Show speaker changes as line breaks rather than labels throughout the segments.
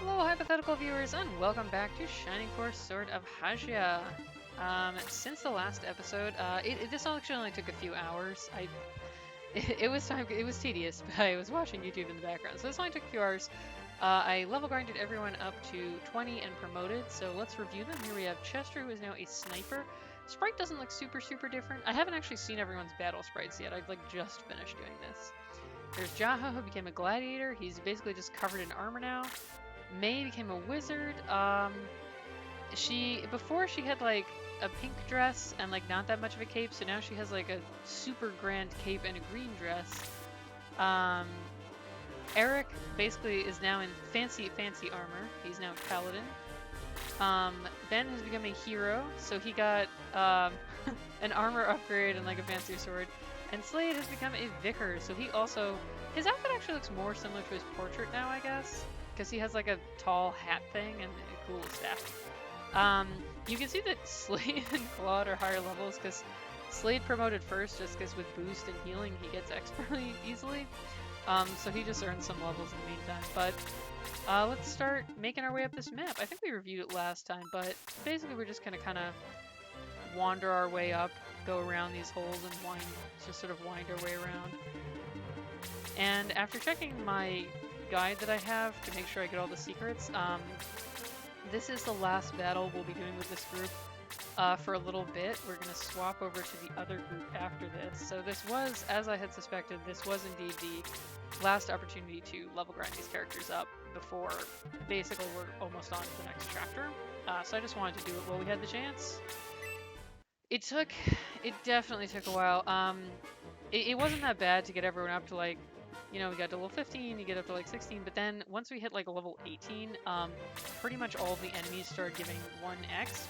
Hello, hypothetical viewers, and welcome back to Shining Force Sword of Hajya. Since the last episode, this actually only took a few hours. It was tedious, but I was watching YouTube in the background, so this only took a few hours. I level grinded everyone up to 20 and promoted, so let's review them. Here we have Chester, who is now a sniper. Sprite doesn't look super different. I haven't actually seen everyone's battle sprites yet. I've just finished doing this. There's Jaha, who became a gladiator. He's basically just covered in armor now. May became a wizard. Before she had like a pink dress and like not that much of a cape, so now she has like a super grand cape and a green dress. Eric basically is now in fancy armor. He's now a paladin. Ben has become a hero, so he got an armor upgrade and like a fancier sword. And Slade has become a vicar, so his outfit actually looks more similar to his portrait now, I guess, because he has like a tall hat thing and a cool staff. You can see that Slade and Claude are higher levels because Slade promoted first just because with boost and healing he gets expert really easily. So he just earned some levels in the meantime. But let's start making our way up this map. I think we reviewed it last time, but basically we're just gonna kind of wander our way up, go around these holes and just sort of wind our way around. And after checking my guide that I have to make sure I get all the secrets, this is the last battle we'll be doing with this group for a little bit. We're going to swap over to the other group after this. So this was, as I had suspected, this was indeed the last opportunity to level grind these characters up before basically we're almost on to the next chapter. So I just wanted to do it while we had the chance. It definitely took a while. It wasn't that bad to get everyone up to like, we got to level 15, you get up to like 16, but then once we hit like level 18, pretty much all of the enemies started giving 1x,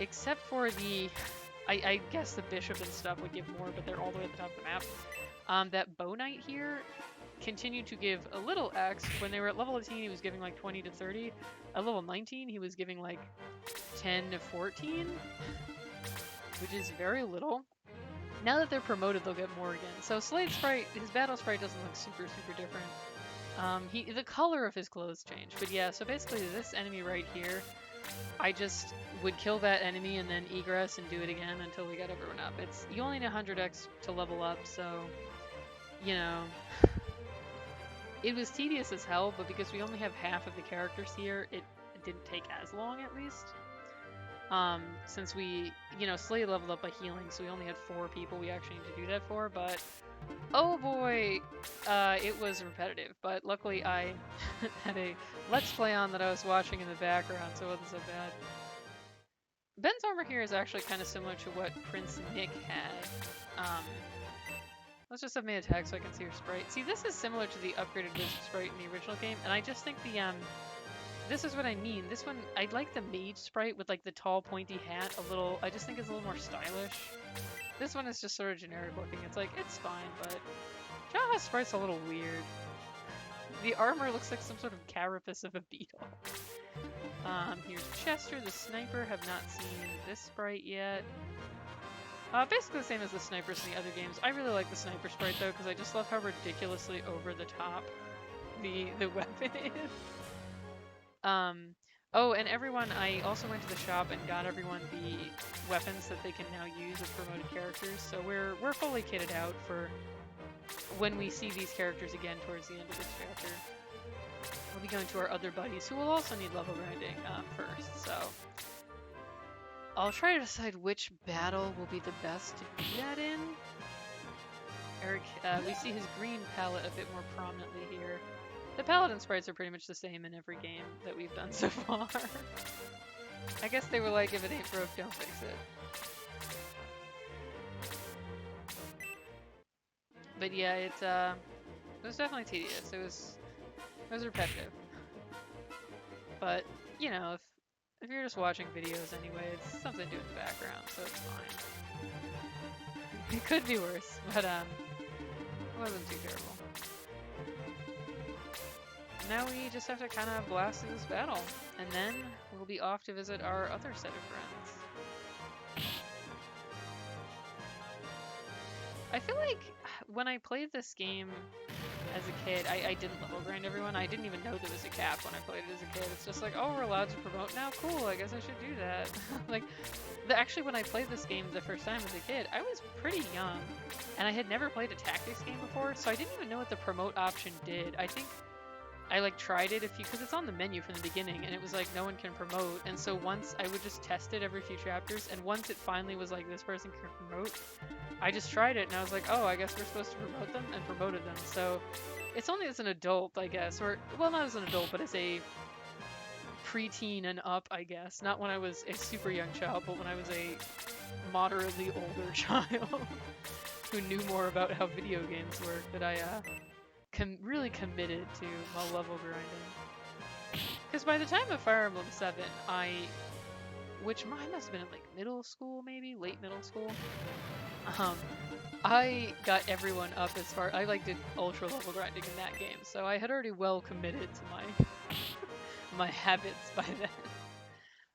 except for I guess the bishop and stuff would give more, but they're all the way at the top of the map. That bow knight here continued to give a little x. When they were at level 18, he was giving like 20 to 30. At level 19, he was giving like 10 to 14, which is very little. Now that they're promoted, they'll get more again. So Slade's sprite, his battle sprite doesn't look super different. The color of his clothes changed. But yeah, so basically this enemy right here, I just would kill that enemy and then egress and do it again until we got everyone up. You only need 100x to level up, so, it was tedious as hell, but because we only have half of the characters here, it didn't take as long at least. Since we, Slade leveled up by healing, so we only had 4 people we actually need to do that for, but oh boy, it was repetitive. But luckily I had a Let's Play on that I was watching in the background, so it wasn't so bad. Ben's armor here is actually kind of similar to what Prince Nick had. Let's just have May attack so I can see her sprite. See, this is similar to the upgraded wizard sprite in the original game, and I just think this is what I mean. This one, I like the mage sprite with like the tall pointy hat I just think it's a little more stylish. This one is just sort of generic looking. It's like, it's fine, but Jaha's sprite's a little weird. The armor looks like some sort of carapace of a beetle. Here's Chester, the sniper. Have not seen this sprite yet. Basically the same as the snipers in the other games. I really like the sniper sprite though, because I just love how ridiculously over the top the weapon is. Oh, and I also went to the shop and got everyone the weapons that they can now use as promoted characters. So we're fully kitted out for when we see these characters again towards the end of this chapter. We'll be going to our other buddies who will also need level grinding first. So I'll try to decide which battle will be the best to do that in. Eric, we see his green palette a bit more prominently here. The paladin sprites are pretty much the same in every game that we've done so far. I guess they were like, if it ain't broke, don't fix it. But yeah, it was definitely tedious. It was repetitive. But, if you're just watching videos anyway, it's something to do in the background, so it's fine. It could be worse, but it wasn't too terrible. Now we just have to kind of blast through this battle, and then we'll be off to visit our other set of friends. I feel like when I played this game as a kid. I didn't level grind everyone. I didn't even know there was a cap when I played it as a kid. It's just like, oh, we're allowed to promote now? Cool, I guess I should do that. Like, actually, when I played this game the first time as a kid, I was pretty young, and I had never played a tactics game before, so I didn't even know what the promote option did. I think I like tried it because it's on the menu from the beginning, and it was like no one can promote. And so once I would just test it every few chapters, and once it finally was like this person can promote, I just tried it, and I was like, oh, I guess we're supposed to promote them, and promoted them. So it's only as an adult, I guess, or well, not as an adult, but as a preteen and up, I guess. Not when I was a super young child, but when I was a moderately older child who knew more about how video games work, that I really committed to my level grinding. Because by the time of Fire Emblem 7, which mine must have been in like middle school, maybe late middle school. I got everyone up as far. I like did ultra level grinding in that game, so I had already well committed to my habits by then.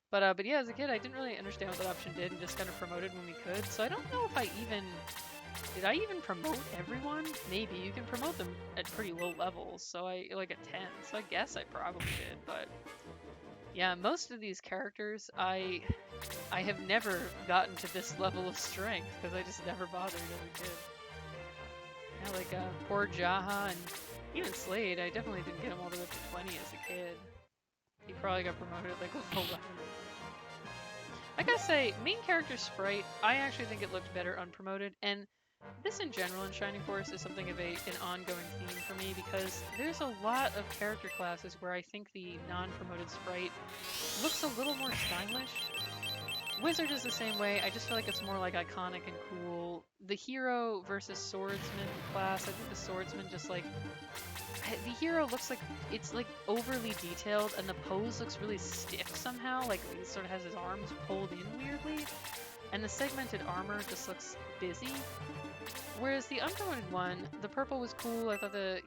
But yeah, as a kid, I didn't really understand what that option did, and just kind of promoted when we could. So I don't know if did I even promote everyone? Maybe. You can promote them at pretty low levels, so like a 10, so I guess I probably did, but yeah, most of these characters, I have never gotten to this level of strength, because I just never bothered as a kid. Yeah, like poor Jaha, and even Slade, I definitely didn't get him all the way up to 20 as a kid. He probably got promoted at like level 11. I gotta say, main character sprite, I actually think it looked better unpromoted, and this in general in Shining Force is something of an ongoing theme for me, because there's a lot of character classes where I think the non-promoted sprite looks a little more stylish. Wizard is the same way. I just feel like it's more like iconic and cool. The hero versus swordsman class, I think the swordsman just like... The hero looks like it's like overly detailed, and the pose looks really stiff somehow, like he sort of has his arms pulled in weirdly. And the segmented armor just looks busy. Whereas the unpromoted one, the purple was cool. I thought the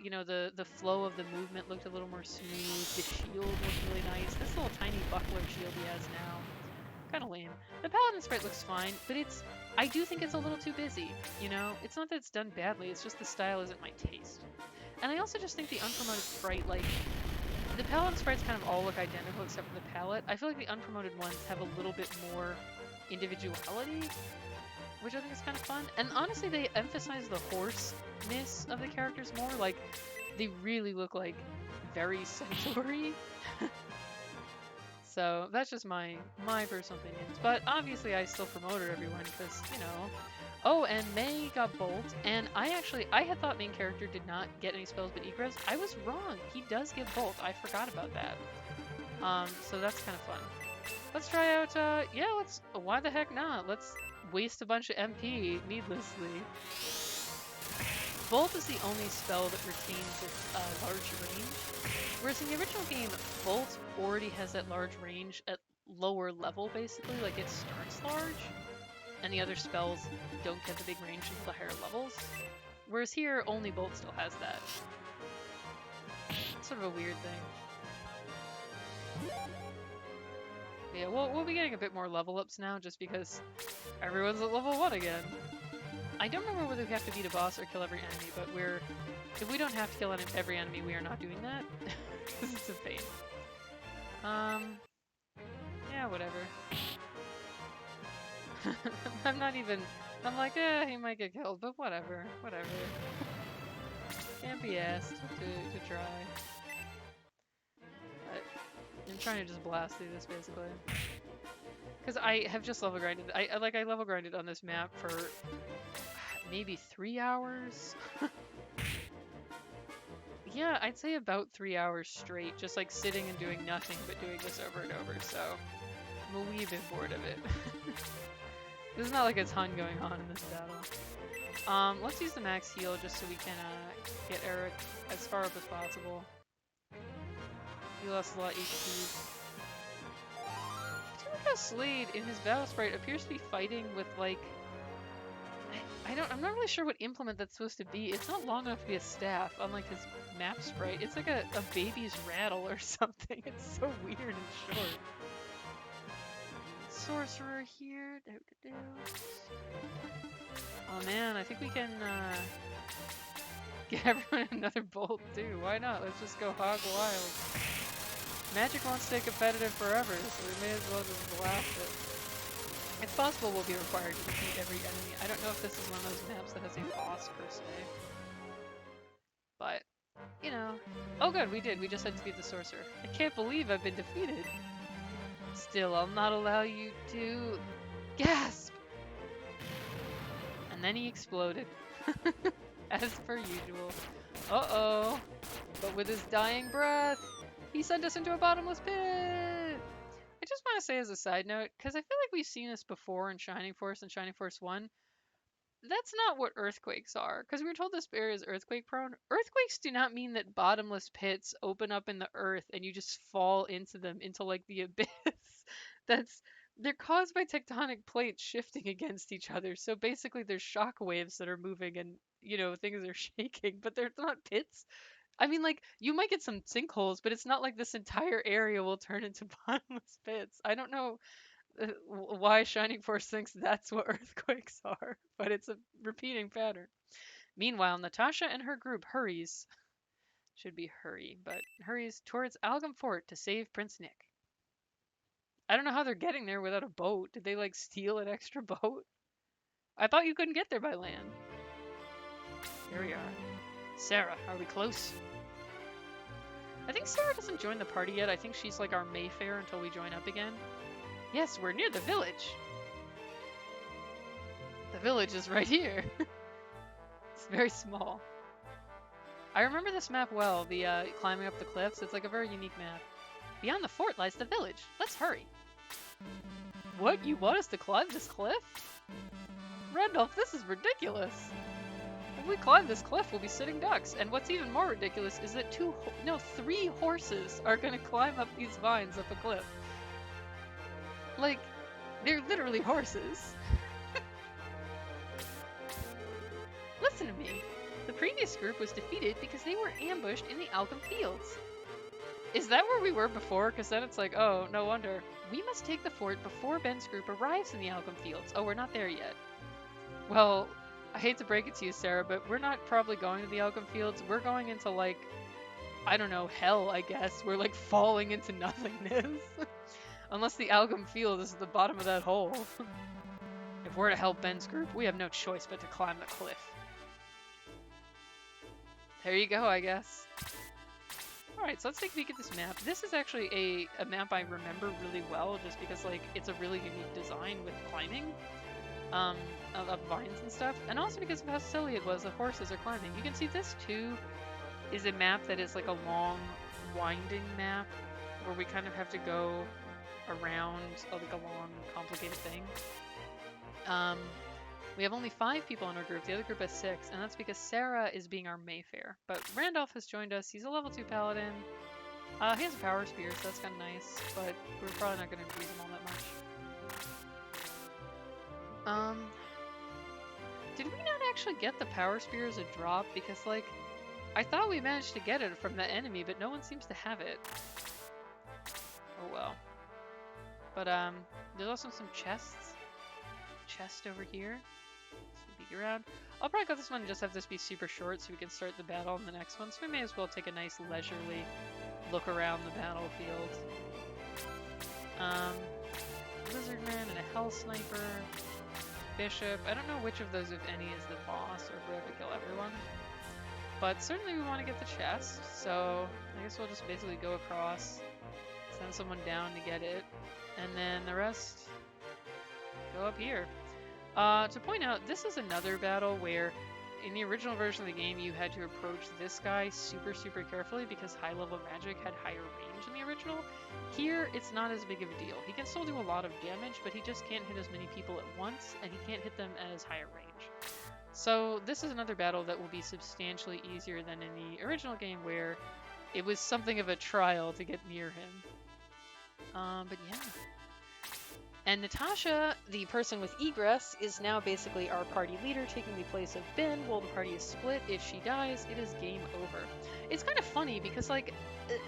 flow of the movement looked a little more smooth. The shield looked really nice. This little tiny buckler shield he has now, kind of lame. The paladin sprite looks fine, but I do think it's a little too busy. It's not that it's done badly. It's just the style isn't my taste. And I also just think the unpromoted sprite, like the paladin sprites, kind of all look identical except for the palette. I feel like the unpromoted ones have a little bit more individuality, which I think is kind of fun. And honestly, they emphasize the horseness of the characters more. Like, they really look like very centaur-y. So that's just my personal opinions. But obviously, I still promoted everyone because, Oh, and May got Bolt, and I had thought main character did not get any spells but Egress. I was wrong. He does get Bolt. I forgot about that. So that's kind of fun. Let's try out, why the heck not? Let's waste a bunch of MP needlessly. Bolt is the only spell that retains its large range, whereas in the original game, Bolt already has that large range at lower level, basically. Like, it starts large, and the other spells don't get the big range until the higher levels. Whereas here, only Bolt still has that. It's sort of a weird thing. Yeah, we'll be getting a bit more level ups now, just because everyone's at level 1 again. I don't remember whether we have to beat a boss or kill every enemy, but if we don't have to kill every enemy, we are not doing that. Because it's a pain. Yeah, whatever. I'm like, he might get killed, but whatever. Can't be asked to try. I'm trying to just blast through this, basically. Because I have just level grinded. I level grinded on this map for maybe 3 hours? Yeah, I'd say about 3 hours straight, just like sitting and doing nothing but doing this over and over, so I'm a wee bit bored of it. There's not like a ton going on in this battle. Let's use the max heal just so we can get Eric as far up as possible. He lost a lot of HP. How Slade in his battle sprite appears to be fighting with like I'm not really sure what implement that's supposed to be. It's not long enough to be a staff, unlike his map sprite. It's like a baby's rattle or something. It's so weird and short. Sorcerer here. Oh man, I think we can Get everyone another bolt too. Why not? Let's just go hog wild. Magic won't stay competitive forever, so we may as well just blast it. It's possible we'll be required to defeat every enemy. I don't know if this is one of those maps that has a boss per se. But, you know. Oh good, we did. We just had to defeat the sorcerer. I can't believe I've been defeated. Still, I'll not allow you to... Gasp! And then he exploded. As per usual. Uh-oh. But with his dying breath, he sent us into a bottomless pit! I just want to say as a side note, because I feel like we've seen this before in Shining Force and Shining Force 1, that's not what earthquakes are. Because we were told this area is earthquake prone. Earthquakes do not mean that bottomless pits open up in the earth and you just fall into them, into like the abyss. They're caused by tectonic plates shifting against each other. So basically there's shock waves that are moving and, you know, things are shaking, but they're not pits. I mean, like, you might get some sinkholes, but it's not like this entire area will turn into bottomless pits. I don't know why Shining Force thinks that's what earthquakes are, but it's a repeating pattern. Meanwhile, Natasha and her group hurries, should be hurry, but hurries towards Algum Fort to save Prince Nick. I don't know how they're getting there without a boat. Did they, like, steal an extra boat? I thought you couldn't get there by land. Here we are. Sarah, are we close? I think Sarah doesn't join the party yet. I think she's like our Mayfair until we join up again. Yes, we're near the village. The village is right here. It's very small. I remember this map well, the climbing up the cliffs. It's like a very unique map. Beyond the fort lies the village. Let's hurry. What? You want us to climb this cliff? Randolph, this is ridiculous. If we climb this cliff, we'll be sitting ducks. And what's even more ridiculous is that 3 horses are gonna climb up these vines up a cliff. Like, they're literally horses. Listen to me. The previous group was defeated because they were ambushed in the Algum Fields. Is that where we were before? Because then it's like, oh, no wonder. We must take the fort before Ben's group arrives in the Algum Fields. Oh, we're not there yet. Well, I hate to break it to you, Sarah, but we're not probably going to the Algum Fields. We're going into, like, I don't know, hell, I guess. We're, like, falling into nothingness. Unless the Algum Field is at the bottom of that hole. If we're to help Ben's group, we have no choice but to climb the cliff. There you go, I guess. Alright, so let's take a peek at this map. This is actually a map I remember really well, just because, like, it's a really unique design with climbing. Of vines and stuff, and also because of how silly it was, the horses are climbing. You can see this too is a map that is like a long, winding map, where we kind of have to go around like a long, complicated thing. We have only 5 people in our group, the other group has 6, and that's because Sarah is being our Mayfair. But Randolph has joined us, he's a level 2 paladin. He has a power spear, so that's kind of nice, but we're probably not going to use him all that much. Did we not actually get the power spear as a drop? Because, like, I thought we managed to get it from the enemy, but no one seems to have it. Oh well. But, there's also some chests. Chest over here. So peek around. I'll probably cut this one and just have this be super short so we can start the battle in the next one. So we may as well take a nice leisurely look around the battlefield. Lizardman and a Hell Sniper. Bishop. I don't know which of those, if any, is the boss or if we have to kill everyone. But certainly we want to get the chest, so I guess we'll just basically go across, send someone down to get it, and then the rest go up here. To point out, this is another battle where in the original version of the game you had to approach this guy super carefully because high level magic had higher range in the original. Here it's not as big of a deal. He can still do a lot of damage, but he just can't hit as many people at once, and he can't hit them at as high a range. So this is another battle that will be substantially easier than in the original game where it was something of a trial to get near him. But yeah. And Natasha, the person with egress, is now basically our party leader, taking the place of Ben while the party is split. If she dies, it is game over. It's kind of funny because, like,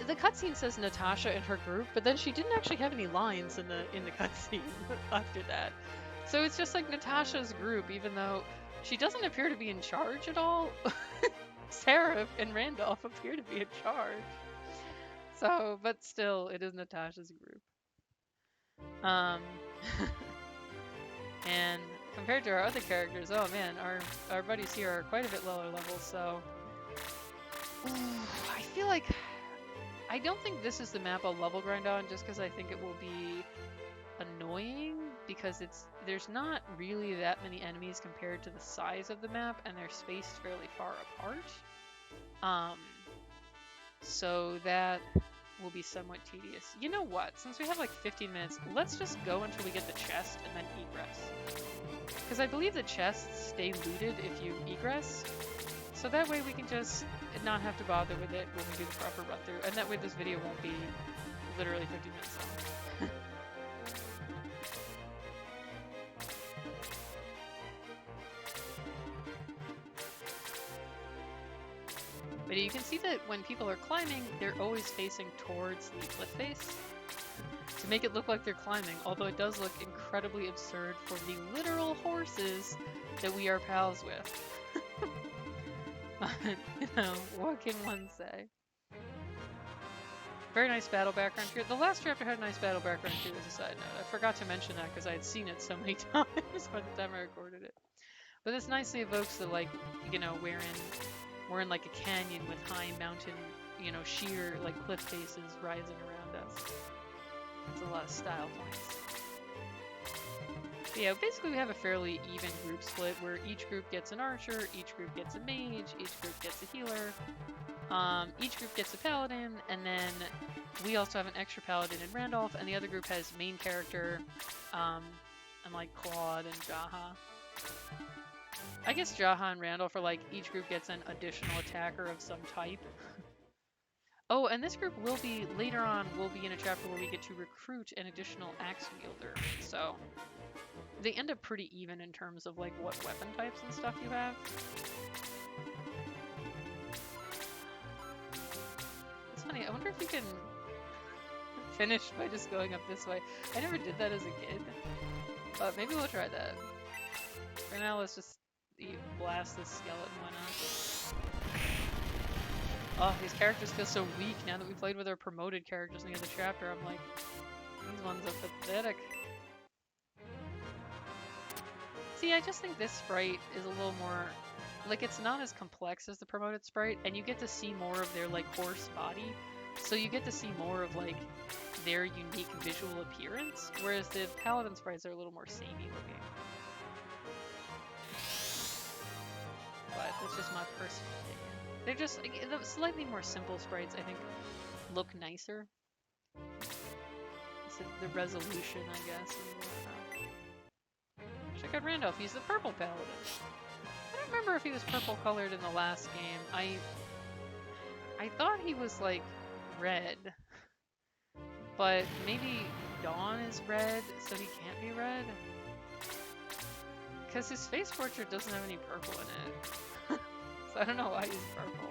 the cutscene says Natasha and her group, but then she didn't actually have any lines in the cutscene after that. So it's just like Natasha's group, even though she doesn't appear to be in charge at all. Seraph and Randolph appear to be in charge. So, but still, it is Natasha's group. Um, and compared to our other characters, oh man, our buddies here are quite a bit lower level, so I feel like I don't think this is the map I'll level grind on just because I think it will be annoying because there's not really that many enemies compared to the size of the map and they're spaced fairly far apart. So that will be somewhat tedious. You know what? Since we have like 15 minutes, let's just go until we get the chest and then egress. Because I believe the chests stay looted if you egress. So that way we can just not have to bother with it when we do the proper run through. And that way this video won't be literally 50 minutes long. But you can see that when people are climbing, they're always facing towards the cliff face to make it look like they're climbing, although it does look incredibly absurd for the literal horses that we are pals with. But, you know, what can one say? Very nice battle background here. The last chapter had a nice battle background too, as a side note. I forgot to mention that because I had seen it so many times by the time I recorded it. But this nicely evokes the, like, you know, we're in like a canyon with high mountain, you know, sheer like cliff faces rising around us. It's a lot of style points. But yeah, basically we have a fairly even group split where each group gets an archer, each group gets a mage, each group gets a healer, each group gets a paladin, and then we also have an extra paladin in Randolph, and the other group has main character, and like Claude and Jaha. I guess Jaha and Randolph are like, each group gets an additional attacker of some type. Oh, and this group will be, later on, will be in a chapter where we get to recruit an additional axe wielder. So, they end up pretty even in terms of like what weapon types and stuff you have. It's funny, I wonder if you can finish by just going up this way. I never did that as a kid, but maybe we'll try that. For now, let's just blast this skeleton, why not? Oh, these characters feel so weak now that we played with our promoted characters in the other chapter. I'm like, these ones are pathetic. See, I just think this sprite is a little more, like, it's not as complex as the promoted sprite, and you get to see more of their, like, horse body, so you get to see more of, like, their unique visual appearance, whereas the paladin sprites are a little more samey looking. But that's just my personal opinion. They're just, the slightly more simple sprites, I think, look nicer. So the resolution, I guess. Check out Randolph, he's the purple paladin. I don't remember if he was purple colored in the last game. I thought he was, like, red. But maybe Dawn is red, so he can't be red? Because his face portrait doesn't have any purple in it. So I don't know why he's purple.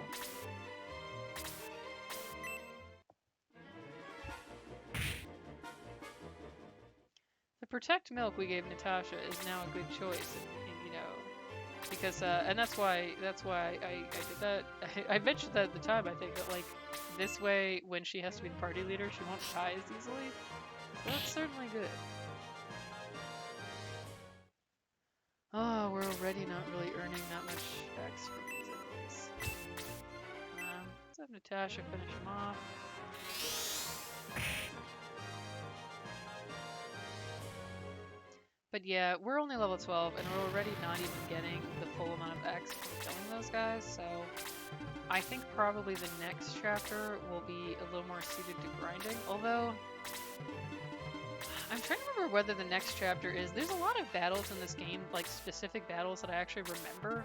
The Protect milk we gave Natasha is now a good choice, and you know, because and that's why I did that. I mentioned that at the time. I think that like this way, when she has to be the party leader, she won't die as easily. So that's certainly good. Oh, we're already not really earning that much X from these enemies. Let's have Natasha finish him off. But yeah, we're only level 12, and we're already not even getting the full amount of X from killing those guys, so I think probably the next chapter will be a little more suited to grinding, although I'm trying to remember whether the next chapter is... There's a lot of battles in this game, like specific battles that I actually remember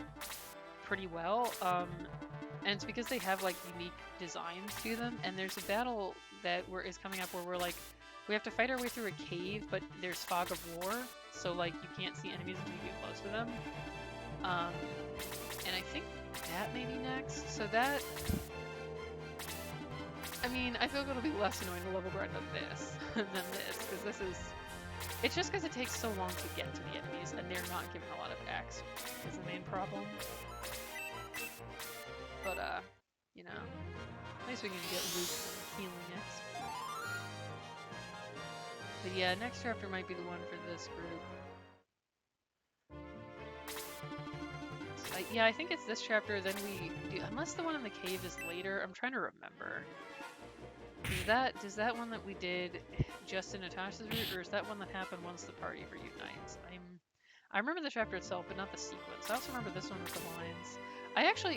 pretty well, and it's because they have like unique designs to them, and there's a battle that is coming up where we're like, we have to fight our way through a cave, but there's fog of war, so like you can't see enemies until you get close to them. And I think that may be next, so that... I mean, I feel like it'll be less annoying to level grind on this than this, because this is... It's just because it takes so long to get to the enemies, and they're not given a lot of X, is the main problem. but you know, at least we can get Luke some healing X. But yeah, next chapter might be the one for this group. Yeah, I think it's this chapter, then we do, unless the one in the cave is later, I'm trying to remember. Is that one that we did just in Natasha's route, or is that one that happened once the party reunites? I remember the chapter itself, but not the sequence. I also remember this one with the lions.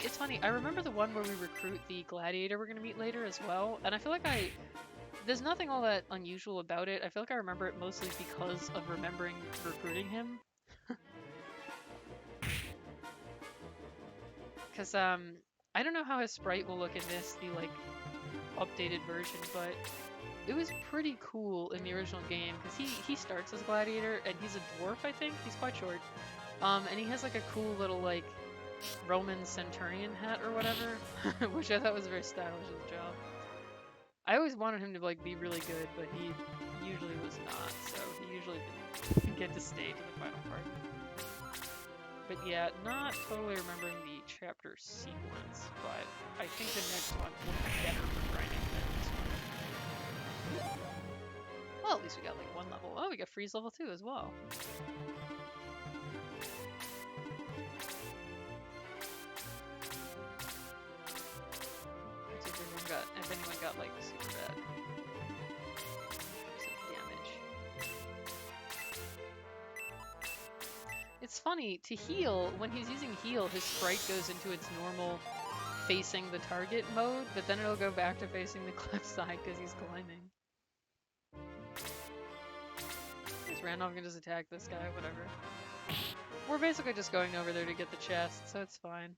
It's funny, I remember the one where we recruit the gladiator we're gonna meet later as well, and I feel like there's nothing all that unusual about it. I feel like I remember it mostly because of remembering recruiting him. Because, I don't know how his sprite will look in this, the, like, updated version, but it was pretty cool in the original game, because he starts as Gladiator, and he's a dwarf, I think? He's quite short. And he has, like, a cool little, like, Roman centurion hat or whatever, which I thought was very stylish as a job. I always wanted him to, like, be really good, but he usually was not, so he usually didn't get to stay to the final part. But yeah, not totally remembering the chapter sequence, but I think the next one will be better for grinding than this one. Well, at least we got like one level. Oh, we got freeze level 2 as well. Let's see if anyone got like super bad damage. It's funny, to heal, when he's using heal, his sprite goes into its normal facing the target mode, but then it'll go back to facing the cliff side because he's climbing. Guess Randolph can just attack this guy, whatever. We're basically just going over there to get the chest, so it's fine.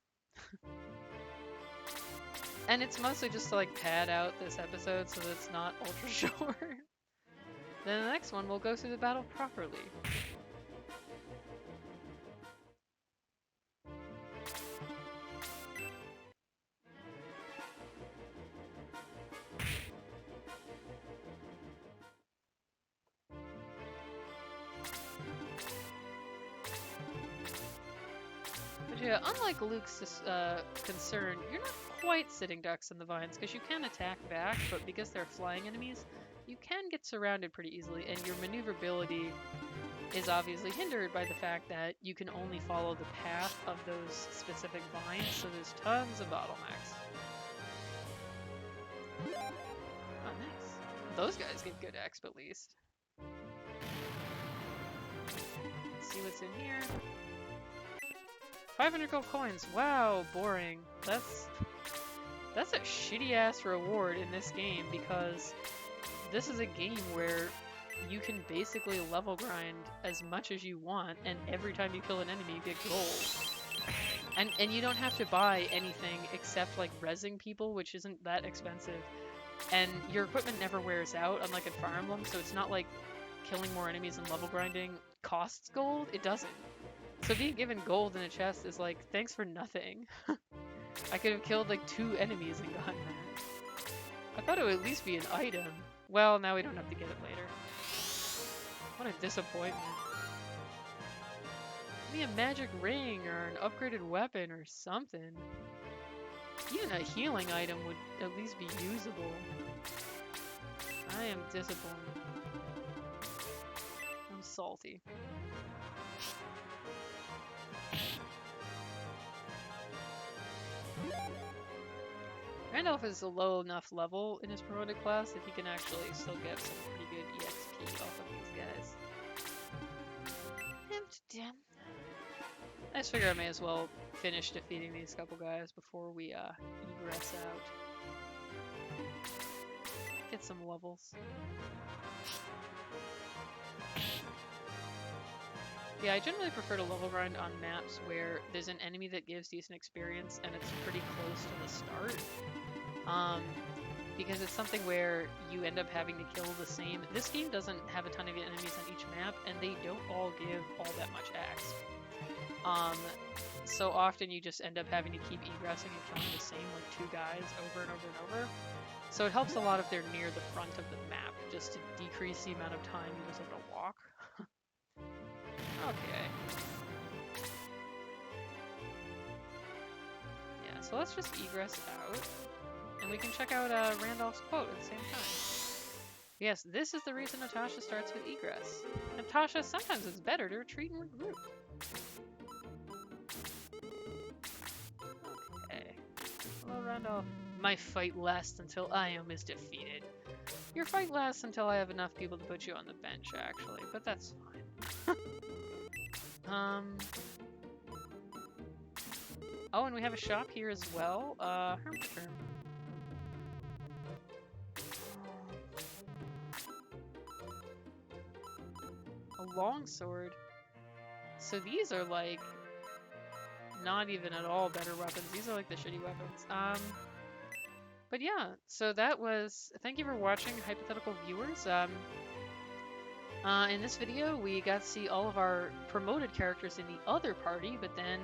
And it's mostly just to like pad out this episode so that it's not ultra short. Then the next one we'll go through the battle properly. But yeah, unlike Luke's concern, you're not quite sitting ducks in the vines, because you can attack back, but because they're flying enemies, you can get surrounded pretty easily, and your maneuverability is obviously hindered by the fact that you can only follow the path of those specific vines, so there's tons of bottlenecks. Oh, nice. Those guys get good exp at least. Let's see what's in here. 500 gold coins. Wow, boring. That's a shitty-ass reward in this game, because this is a game where you can basically level grind as much as you want, and every time you kill an enemy, you get gold. And you don't have to buy anything except, like, rezzing people, which isn't that expensive. And your equipment never wears out, unlike in Fire Emblem, so it's not like killing more enemies and level grinding costs gold. It doesn't. So being given gold in a chest is like, thanks for nothing. I could have killed like 2 enemies and gotten that. I thought it would at least be an item. Well, now we don't have to get it later. What a disappointment. Maybe a magic ring or an upgraded weapon or something. Even a healing item would at least be usable. I am disappointed. I'm salty. Randolph is a low enough level in his promoted class that he can actually still get some pretty good EXP off of these guys. I just figure I may as well finish defeating these couple guys before we egress out. Get some levels. Yeah, I generally prefer to level grind on maps where there's an enemy that gives decent experience and it's pretty close to the start. Because it's something where you end up having to kill the same. This game doesn't have a ton of enemies on each map, and they don't all give all that much X. So often you just end up having to keep egressing and killing the same like 2 guys over and over and over. So it helps a lot if they're near the front of the map, just to decrease the amount of time you just have to walk. Okay. Yeah, So let's just egress out, and we can check out Randolph's quote at the same time. Yes, this is the reason Natasha starts with egress. Natasha, sometimes it's better to retreat and regroup. Okay. Hello, Randolph. My fight lasts until Iom is defeated. Your fight lasts until I have enough people to put you on the bench, actually, but that's fine. Oh, and we have a shop here as well. Hermit Term. A longsword. So these are like not even at all better weapons. These are like the shitty weapons. But yeah, so that was. Thank you for watching, hypothetical viewers. In this video, we got to see all of our promoted characters in the other party, but then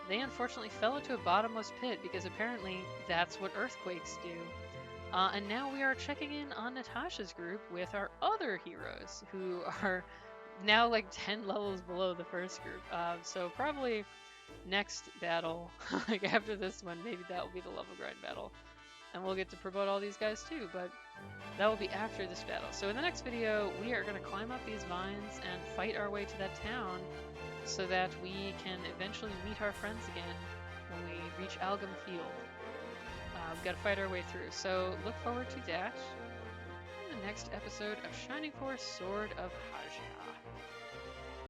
they unfortunately fell into a bottomless pit because apparently that's what earthquakes do. And now we are checking in on Natasha's group with our other heroes, who are now like 10 levels below the first group. So probably next battle, like after this one, maybe that will be the level grind battle. And we'll get to promote all these guys too, but that will be after this battle. So in the next video, we are going to climb up these vines and fight our way to that town so that we can eventually meet our friends again when we reach Algum Field. We've got to fight our way through. So look forward to that in the next episode of Shining Force Sword of Hajya.